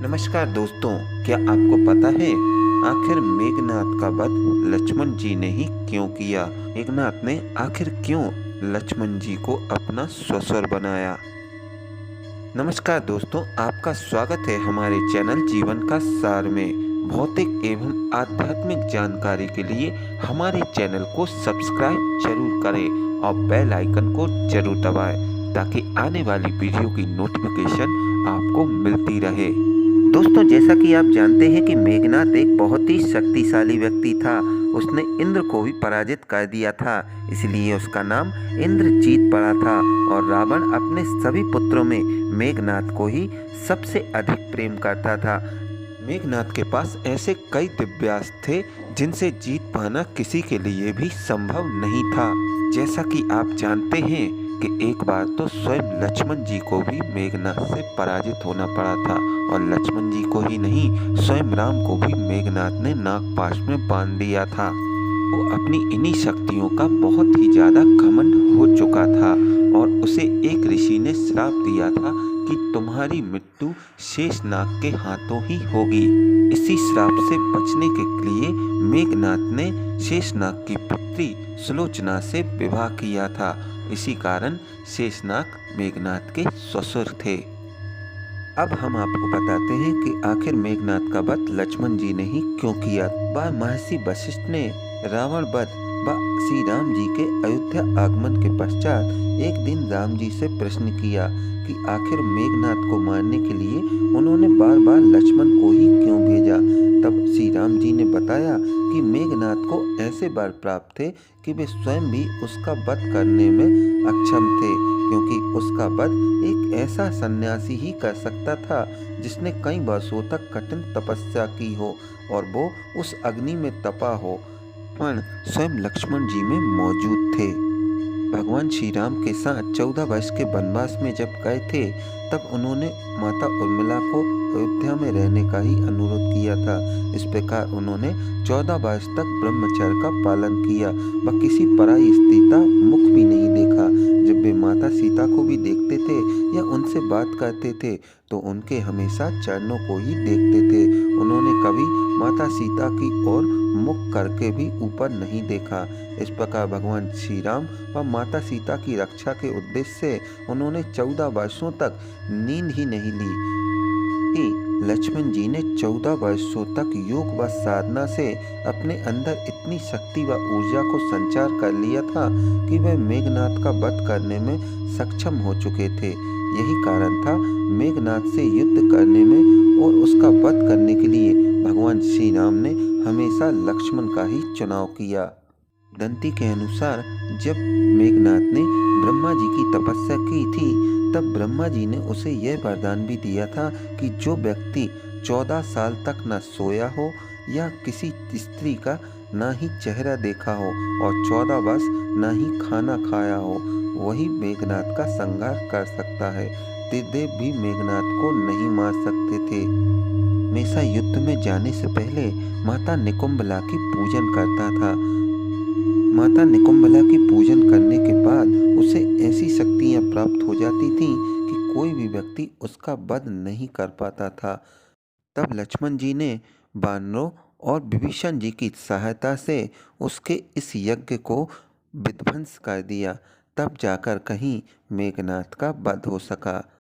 नमस्कार दोस्तों, क्या आपको पता है आखिर मेघनाद का वध लक्ष्मण जी ने ही क्यों किया? मेघनाद ने आखिर क्यों लक्ष्मण जी को अपना ससुर बनाया? नमस्कार दोस्तों, आपका स्वागत है हमारे चैनल जीवन का सार में। भौतिक एवं आध्यात्मिक जानकारी के लिए हमारे चैनल को सब्सक्राइब जरूर करें और बेल आइकन को जरूर दबाएं ताकि आने वाली वीडियो की नोटिफिकेशन आपको मिलती रहे। दोस्तों, जैसा कि आप जानते हैं कि मेघनाद एक बहुत ही शक्तिशाली व्यक्ति था। उसने इंद्र को भी पराजित कर दिया था, इसलिए उसका नाम इंद्रजीत पड़ा था। और रावण अपने सभी पुत्रों में मेघनाद को ही सबसे अधिक प्रेम करता था। मेघनाद के पास ऐसे कई दिव्यास्त्र थे जिनसे जीत पाना किसी के लिए भी संभव नहीं था। जैसा कि आप जानते हैं कि एक बार तो स्वयं लक्ष्मण जी को भी मेघनाद से पराजित होना पड़ा था। और लक्ष्मण जी को ही नहीं, स्वयं राम को भी मेघनाद ने नागपाश में बांध दिया था। वो अपनी इन्हीं शक्तियों का बहुत ही ज्यादा घमंड हो चुका था और उसे एक ऋषि ने श्राप दिया था कि तुम्हारी मृत्यु शेषनाग के हाथों ही होगी। इसी श्राप से बचने के लिए मेघनाद ने शेषनाग की पुत्री सुलोचना से विवाह किया था। इसी कारण शेषनाग मेघनाद के ससुर थे। अब हम आपको बताते हैं कि आखिर मेघनाद का वध लक्ष्मण जी ने ही क्यों किया। महर्षि वशिष्ठ ने रावण वध व श्री राम जी के अयोध्या आगमन के पश्चात एक दिन राम जी से प्रश्न किया कि आखिर मेघनाद को मारने के लिए उन्होंने बार बार लक्ष्मण को ही क्यों भेजा। तब श्री राम जी ने बताया कि मेघनाद को ऐसे वर प्राप्त थे कि वे स्वयं भी उसका वध करने में अक्षम थे, क्योंकि उसका वध एक ऐसा सन्यासी ही कर सकता था जिसने कई वर्षों तक कठिन तपस्या की हो और वो उस अग्नि में तपा हो। पण स्वयं लक्ष्मण जी में मौजूद थे। भगवान श्री राम के साथ 14 वर्ष के वनवास में जब गए थे, तब उन्होंने माता उर्मिला को अयोध्या में रहने का ही अनुरोध किया था। इस प्रकार उन्होंने 14 वर्ष तक ब्रह्मचर्य का पालन किया व किसी पराई स्त्री का मुख भी नहीं देखा। जब वे माता सीता को भी देखते थे या उनसे बात करते थे तो उनके हमेशा चरणों को ही देखते थे। उन्होंने कभी माता सीता की ओर मुख करके भी ऊपर नहीं देखा। इस प्रकार भगवान श्री राम व माता सीता की रक्षा के उद्देश्य से उन्होंने 14 वर्षों तक नींद ही नहीं ली। कि लक्ष्मण जी ने 14 वर्षों तक योग व साधना से अपने अंदर इतनी शक्ति व ऊर्जा को संचार कर लिया था कि वे मेघनाद का वध करने में सक्षम हो चुके थे। यही कारण था मेघनाद से युद्ध करने में और उसका वध करने के लिए भगवान श्री राम ने हमेशा लक्ष्मण का ही चुनाव किया। दंती के अनुसार जब मेघनाद ने ब्रह्मा जी की तपस्या की थी, तब ब्रह्मा जी ने उसे यह वरदान भी दिया था कि जो व्यक्ति 14 साल तक न सोया हो या किसी स्त्री का ना ही चेहरा देखा हो और 14 वर्ष ना ही खाना खाया हो, वही मेघनाद का संहार कर सकता है। त्रिदेव भी मेघनाद को नहीं मार सकते थे। हमेशा युद्ध में जाने से पहले माता निकुंभला की पूजन करता था। माता निकुंभला की पूजन करने के बाद उसे ऐसी शक्तियां प्राप्त हो जाती थीं कि कोई भी व्यक्ति उसका वध नहीं कर पाता था। तब लक्ष्मण जी ने वानरों और विभीषण जी की सहायता से उसके इस यज्ञ को विध्वंस कर दिया। तब जाकर कहीं मेघनाद का वध हो सका।